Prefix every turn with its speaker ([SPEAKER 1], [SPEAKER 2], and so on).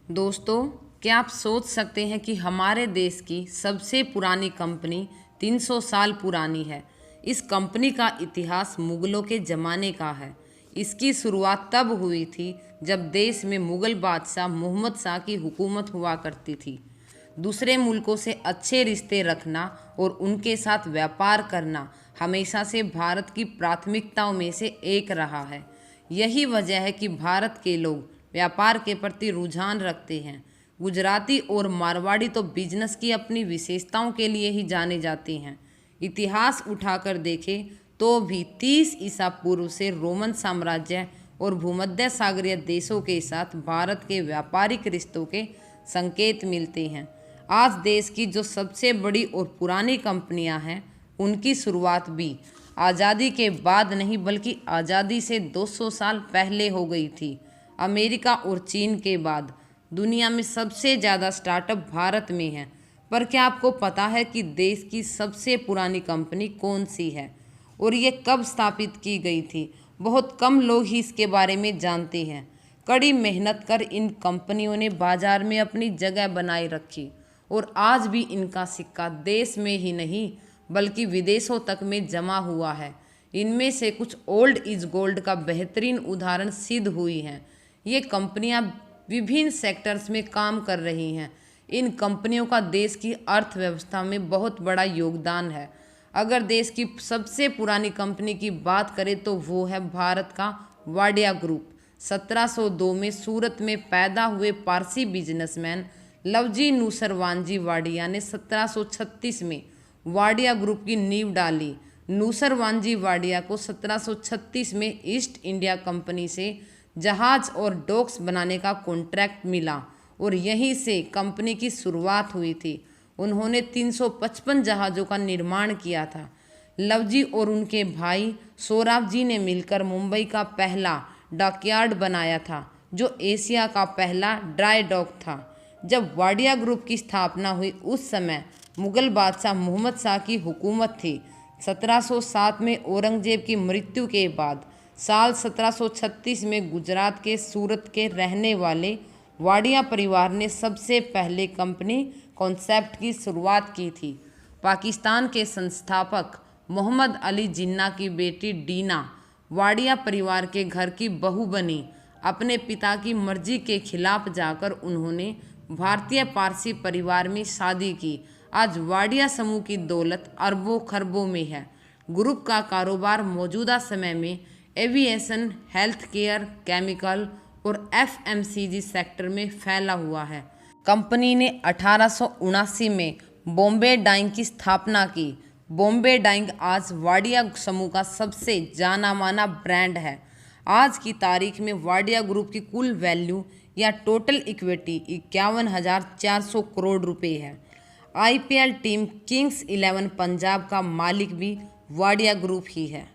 [SPEAKER 1] दोस्तों, क्या आप सोच सकते हैं कि हमारे देश की सबसे पुरानी कंपनी 300 साल पुरानी है। इस कंपनी का इतिहास मुगलों के ज़माने का है। इसकी शुरुआत तब हुई थी जब देश में मुगल बादशाह मोहम्मद शाह की हुकूमत हुआ करती थी। दूसरे मुल्कों से अच्छे रिश्ते रखना और उनके साथ व्यापार करना हमेशा से भारत की प्राथमिकताओं में से एक रहा है। यही वजह है कि भारत के लोग व्यापार के प्रति रुझान रखते हैं। गुजराती और मारवाड़ी तो बिजनेस की अपनी विशेषताओं के लिए ही जाने जाते हैं। इतिहास उठाकर देखें तो भी 30 ईसा पूर्व से रोमन साम्राज्य और भूमध्य सागरीय देशों के साथ भारत के व्यापारिक रिश्तों के संकेत मिलते हैं। आज देश की जो सबसे बड़ी और पुरानी कंपनियां हैं, उनकी शुरुआत भी आज़ादी के बाद नहीं बल्कि आज़ादी से 200 साल पहले हो गई थी। अमेरिका और चीन के बाद दुनिया में सबसे ज़्यादा स्टार्टअप भारत में है। पर क्या आपको पता है कि देश की सबसे पुरानी कंपनी कौन सी है और ये कब स्थापित की गई थी? बहुत कम लोग ही इसके बारे में जानते हैं। कड़ी मेहनत कर इन कंपनियों ने बाजार में अपनी जगह बनाए रखी और आज भी इनका सिक्का देश में ही नहीं बल्कि विदेशों तक में जमा हुआ है। इनमें से कुछ ओल्ड इज गोल्ड का बेहतरीन उदाहरण सिद्ध हुई हैं। ये कंपनियां विभिन्न सेक्टर्स में काम कर रही हैं। इन कंपनियों का देश की अर्थव्यवस्था में बहुत बड़ा योगदान है। अगर देश की सबसे पुरानी कंपनी की बात करें तो वो है भारत का वाडिया ग्रुप। 1702 में सूरत में पैदा हुए पारसी बिजनेसमैन लवजी नूसरवानजी वाडिया ने 1736 में वाडिया ग्रुप की नींव डाली। नूसरवानजी वाडिया को 1736 में ईस्ट इंडिया कंपनी से जहाज और डॉक्स बनाने का कॉन्ट्रैक्ट मिला और यहीं से कंपनी की शुरुआत हुई थी। उन्होंने 355 जहाज़ों का निर्माण किया था। लवजी और उनके भाई सोराब जी ने मिलकर मुंबई का पहला डॉकयार्ड बनाया था, जो एशिया का पहला ड्राई डॉक था। जब वाडिया ग्रुप की स्थापना हुई उस समय मुगल बादशाह मोहम्मद शाह की हुकूमत थी। 1707 में औरंगजेब की मृत्यु के बाद साल 1736 में गुजरात के सूरत के रहने वाले वाडिया परिवार ने सबसे पहले कंपनी कॉन्सेप्ट की शुरुआत की थी। पाकिस्तान के संस्थापक मोहम्मद अली जिन्ना की बेटी डीना वाडिया परिवार के घर की बहू बनी। अपने पिता की मर्जी के खिलाफ जाकर उन्होंने भारतीय पारसी परिवार में शादी की। आज वाडिया समूह की दौलत अरबों खरबों में है। ग्रुप का कारोबार मौजूदा समय में एविएशन, हेल्थ केयर, केमिकल और एफएमसीजी सेक्टर में फैला हुआ है। कंपनी ने 1879 में बॉम्बे डाइंग की स्थापना की। बॉम्बे डाइंग आज वाडिया समूह का सबसे जाना माना ब्रांड है। आज की तारीख में वाडिया ग्रुप की कुल वैल्यू या टोटल इक्विटी 51,400 करोड़ रुपए है। आईपीएल टीम किंग्स 11 पंजाब का मालिक भी वाडिया ग्रुप ही है।